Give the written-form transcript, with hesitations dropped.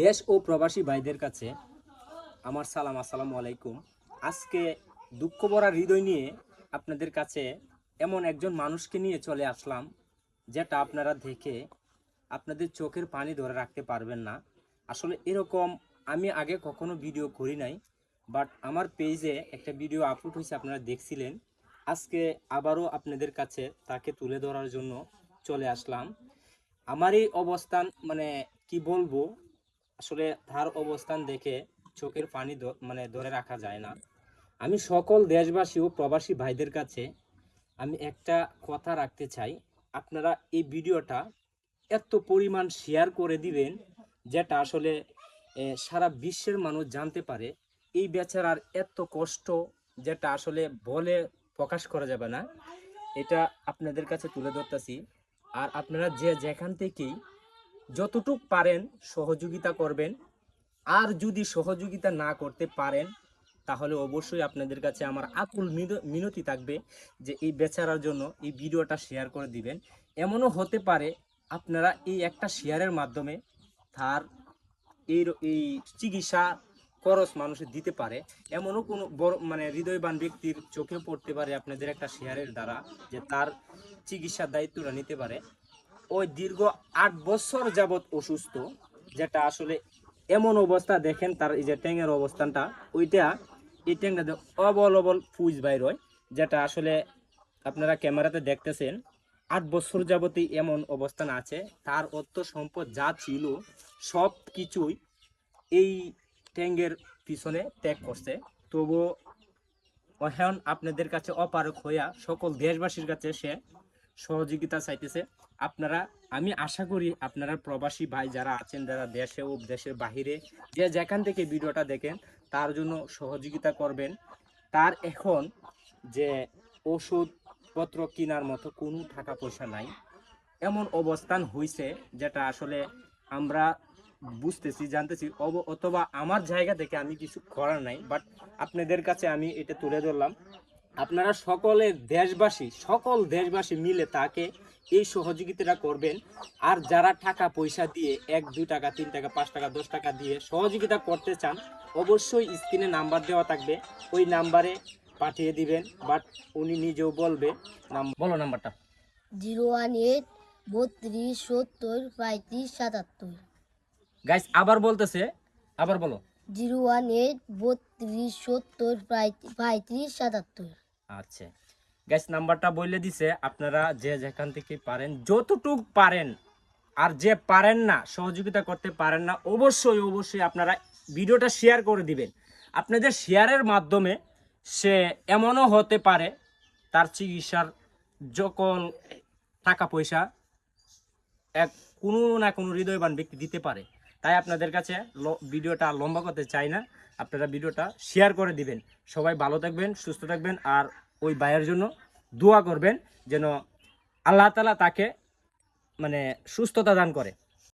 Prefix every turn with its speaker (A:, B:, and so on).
A: দেশ ও প্রবাসী ভাইদের কাছে আমার সালাম, আসসালামু আলাইকুম। আজকে দুঃখ ভরা হৃদয় নিয়ে আপনাদের কাছে এমন একজন মানুষকে নিয়ে চলে আসলাম, যেটা আপনারা দেখে আপনাদের চোখের পানি ধরে রাখতে পারবেন না। আসলে এরকম আমি আগে কখনো ভিডিও করি নাই, বাট আমার পেজে একটা ভিডিও আপলোড হয়েছে, আপনারা দেখছিলেন। আজকে আবারও আপনাদের কাছে তাকে তুলে ধরার জন্য চলে আসলাম। আমার এই অবস্থান মানে কি বলবো, আসলে তার অবস্থান দেখে চোখের পানি ধরে রাখা যায় না। আমি সকল দেশবাসী ও প্রবাসী ভাইদের কাছে আমি একটা কথা রাখতে চাই, আপনারা এই ভিডিওটা এত পরিমাণ শেয়ার করে দিবেন, যেটা আসলে সারা বিশ্বের মানুষ জানতে পারে এই বেচারার এত কষ্ট, যেটা আসলে বলে প্রকাশ করা যাবে না। এটা আপনাদের কাছে তুলে ধরতেছি। আর আপনারা যে যেখান থেকেই যতটুক পারেন সহযোগিতা করবেন। আর যদি সহযোগিতা না করতে পারেন, তাহলে অবশ্যই আপনাদের কাছে আমার আকুল মিনতি থাকবে যে এই বেচারার জন্য এই ভিডিওটা শেয়ার করে দিবেন। এমনও হতে পারে আপনারা এই একটা শেয়ারের মাধ্যমে তার এই চিকিৎসা খরচ মানুষের দিতে পারে। এমনও কোনো বড় হৃদয়বান ব্যক্তির চোখে পড়তে পারে আপনাদের একটা শেয়ারের দ্বারা, যে তার চিকিৎসার দায়িত্বটা নিতে পারে। ওই দীর্ঘ 8 বছর যাবৎ অসুস্থ, যেটা আসলে এমন অবস্থা দেখেন তার এই যে ট্যাঙের অবস্থানটা, ওইটা এই ট্যাংটাতে অবল অবল পুজ বাইর হয়, যেটা আসলে আপনারা ক্যামেরাতে দেখতেছেন। 8 বছর যাবতই এমন অবস্থান আছে। তার অর্থ সম্পদ যা ছিল সব কিছুই এই ট্যাঙ্গের পিছনে ত্যাগ করছে। তবুও এখন আপনাদের কাছে অপারক হইয়া সকল দেশবাসীর কাছে সে সহযোগিতা চাইতেছে। আপনারা, আমি আশা করি আপনারা প্রবাসী ভাই যারা আছেন, যারা দেশে ও দেশের বাহিরে যে যেখান থেকে ভিডিওটা দেখেন, তার জন্য সহযোগিতা করবেন। তার এখন যে ওষুধপত্র কেনার মতো কোনো টাকা পয়সা নাই, এমন অবস্থান হয়েছে, যেটা আসলে আমরা বুঝতেছি, জানতেছি, অথবা আমার জায়গা থেকে আমি কিছু করার নাই। বাট আপনাদের কাছে আমি এটা তুলে ধরলাম। আপনারা সকল দেশবাসী মিলে তাকে এই সহযোগিতাটা করবেন। আর যারা টাকা পয়সা দিয়ে 1-2 টাকা 3 টাকা 5 টাকা 10 টাকা দিয়ে সহযোগিতা করতে চান, অবশ্যই স্ক্রিনে নাম্বার দেওয়া থাকবে, ওই নাম্বারে পাঠিয়ে দিবেন। বাট উনি নিজেও বলবে। বলো নাম্বারটা।
B: 018 32 70 35 77।
A: গাইস আবার বলতেছে, আবার বলো।
B: 018 32 70 35 77।
A: আচ্ছা গাইস, নাম্বারটা বলে দিছে। আপনারা যে যেখান থেকে পারেন যতটুক পারেন, আর যে পারেন না, সহযোগিতা করতে পারেন না, অবশ্যই অবশ্যই আপনারা ভিডিওটা শেয়ার করে দিবেন। আপনাদের শেয়ারের মাধ্যমে সে এমনও হতে পারে তার চিকিৎসার সকল টাকা পয়সা এক কোনো না কোনো হৃদয়বান ব্যক্তি দিতে পারে। তাই আপনাদের কাছে ভিডিওটা লম্বা করতে চাই না, আপনারা ভিডিওটা শেয়ার করে দিবেন। সবাই ভালো থাকবেন, সুস্থ থাকবেন, আর ওই ভাইয়ের জন্য দোয়া করবেন যেন আল্লাহ তাআলা তাকে সুস্থতা দান করে।